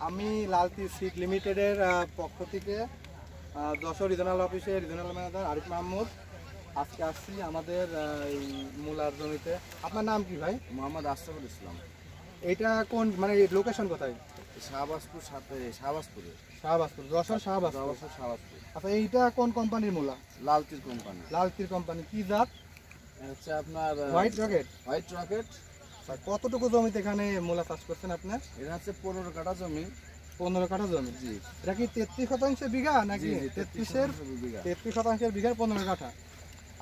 আমি লালতি সিড লিমিটেডের পক্ষ থেকে যশোর রিজনাল অফিসে রিজনাল ম্যানেজার আরিফ মাহমুদ আজকে আসছি আমাদের এই মূলার জমিতে। আপনার নাম কি ভাই? মোহাম্মদ আশরাফুল ইসলাম। এইটা কোন মানে লোকেশন কোথায়? শাহবাজপুর, শাহবাজপুরে। শাহবাজপুর, যশোর শাহবাজপুর। শাহবাজপুর। আচ্ছা, এইটা কোন কোম্পানির মূলা? লালতির কোম্পানি। লালতির কোম্পানি। কি জাত? হচ্ছে আপনার হোয়াইট রকেট। White rocket. কতটুকু জমিতে এখানে মূলা চাষ করছেন আপনার? এটা হচ্ছে 15 কাঠা জমি। 15 কাঠা জমি। জি। এটা কি 33% বিঘা নাকি? 33% বিঘার 15 কাঠা।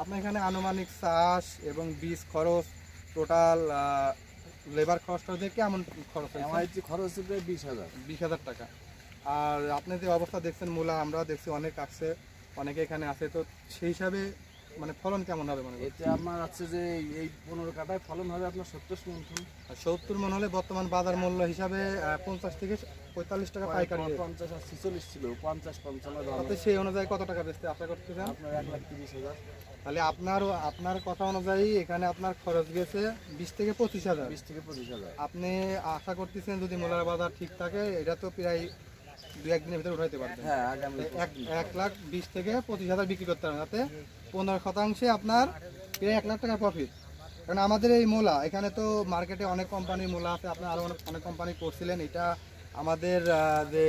আপনার এখানে আনুমানিক চাষ এবং বীজ খরচ টোটাল লেবার খরচটা দিয়ে কেমন খরচ হয়? আমার খরচ হচ্ছে 20,000 টাকা। আর আপনি যে অবস্থা দেখছেন মূলা, আমরা দেখছি অনেক আসছে, অনেকে এখানে আছে, তো সেই হিসাবে মানে ফলন কেমন হবে? মানে এতে আমার আছে যে এই 15 কাঠায় ফলন হবে আপনার 70 মণ। 70 মণ হলে বর্তমান বাজার মূল্য হিসাবে 50 থেকে 45 টাকা পাইকারি। 50 আর 46 ছিল, 50-55 সেই অনুযায়ী কত টাকা বেচতে আশা করতেছেন? আপনার 1,30,000। তাহলে আপনার কথা অনুযায়ী এখানে আপনার খরচ গেছে 20 থেকে 25,000। 20 থেকে 25,000। আপনি আশা করতেছেন যদি মূলার বাজার ঠিক থাকে এটা তো প্রায় 2-1 দিনের ভিতরে উঠাইতে পারবেন। হ্যাঁ, আগামী 1,20,000 থেকে 25,000 বিক্রি করতে পারবেন, তাতে 15% আপনার প্রায় 1 লাখ টাকা প্রফিট। কারণ আমাদের এই মূলা এখানে তো মার্কেটে অনেক কোম্পানির মূলা আছে, আপনার আরও অনেক কোম্পানি করছিলেন, এটা আমাদের যে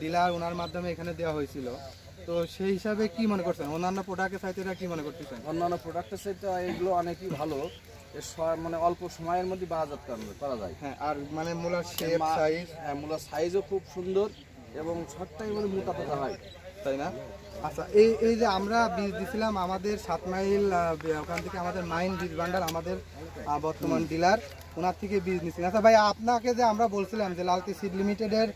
ডিলার ওনার মাধ্যমে এখানে দেওয়া হয়েছিল। তো সেই হিসাবে কি মনে করছেন অন্যান্য প্রোডাক্টের চাইতে এটা কি মনে করতেছেন? অন্যান্য প্রোডাক্টের চাইতে এগুলো অনেকই ভালো, মানে অল্প সময়ের মধ্যে বাজার করা যায়। হ্যাঁ, আর মানে মূলার শেপ সাইজ, হ্যাঁ মূলার সাইজও খুব সুন্দর এবং শর্টটাই মানে মোটা তাজা হয়, তাই না? আচ্ছা, এই যে আমরা বীজ দিছিলাম আমাদের 7 মাইল ওখান থেকে আমাদের মাইন বীজ ভান্ডার আমাদের বর্তমান ডিলার, ওনার থেকে বীজ নিচ্ছিলাম। আচ্ছা ভাই, আপনাকে যে আমরা বলছিলাম যে লালতি সিড লিমিটেডের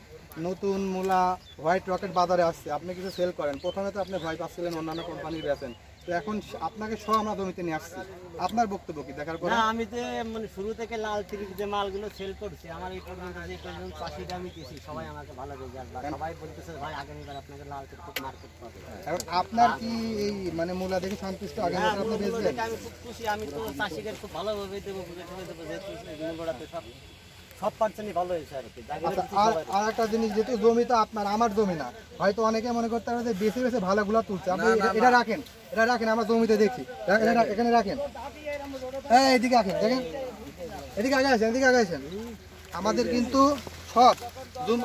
নতুন মূলা হোয়াইট রকেট বাজারে আসছে, আপনি কিছু সেল করেন, প্রথমে তো আপনি ভয় পাচ্ছিলেন অন্যান্য কোম্পানির বেচেন, তো এখন আপনাকে সহ আমরা জমিতে নিয়ে আসছি, আপনার বক্তব্য কি দেখার পরে? আমি তো মানে শুরু থেকে লালতির যে মালগুলো সেল করছি, আমার এই পর্যন্ত যে পর্যন্ত 80টা আমি দিয়েছি, সবাই আমাকে ভালো রেজাল্ট, সবাই বলতেছে ভাই আগামীবার আপনাকে লালতির খুব মার্কেট পাবে। এখন আপনার কি এই মানে মূলা দেখে সন্তুষ্ট? আগামী বছর আপনি বেচবেন? আমি খুব খুশি, আমি তো চাষিদের খুব ভালোভাবে দেবো, যেহেতু মূলাতে সব পার্সেন্টই ভালো হয়েছে আর কি। আর একটা জিনিস, যেহেতু জমি তো আপনার, আমার জমি না, হয়তো অনেকে মনে করতে পারে যে বেশি বেশি ভালোগুলা তুলছে, আপনি এটা রাখেন আমার জমিতে দেখি, এখানে রাখেন, এদিকে রাখেন, দেখেন এদিকে আগে আসেন। আমাদের কিন্তু সব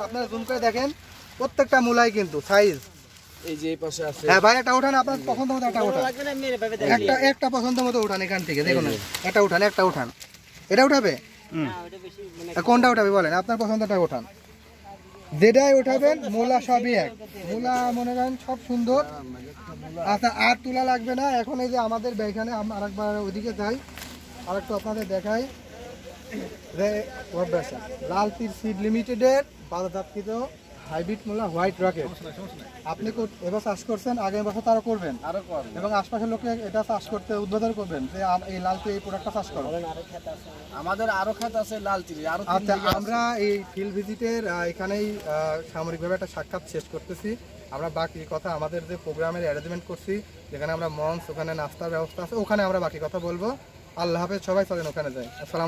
আপনারা জুম করে দেখেন, প্রত্যেকটা মূলাই কিন্তু সাইজ। এই যে এই পাশে আছে। হ্যাঁ ভাই, একটা উঠান, আপনার পছন্দ মতো একটা উঠান, একটা পছন্দ মতো উঠান, এখান থেকে দেখুন, একটা উঠান এটা উঠাবে, কোনটা উঠাবে বলেন, আপনার পছন্দটা উঠান, যেটাই উঠাবেন। মূলা সবই এক, মূলা মনে করেন সব সুন্দর। আচ্ছা, আর তোলা লাগবে না। এখন এই যে আমাদের এখানে আরেকবার ওইদিকে যাই, আরেকটু আপনাদের দেখাই, লালতির সিড লিমিটেডের বাজারজাতকৃত হাইব্রিড মূলা হোয়াইট রকেট আপনি এবার চাষ করছেন, আগামী বছর তারও করবেন, এবং আশপাশের লোকে এটা চাষ করতে উদ্বোধন করবেন যে এই লালতি এই প্রোডাক্টটা চাষ করো। আমাদের আরো খাত আছে লালতির। আচ্ছা, আমরা এই ফিল্ড ভিজিটের এখানেই সামরিকভাবে একটা সাক্ষাৎ শেষ করতেছি। আমরা বাকি কথা আমাদের যে প্রোগ্রামের অ্যারেঞ্জমেন্ট করছি, যেখানে আমরা মঞ্চ, ওখানে নাস্তার ব্যবস্থা আছে, ওখানে আমরা বাকি কথা বলবো। আল্লাহ হাফেজ, সবাই চলেন ওখানে যাই। আসসালাম।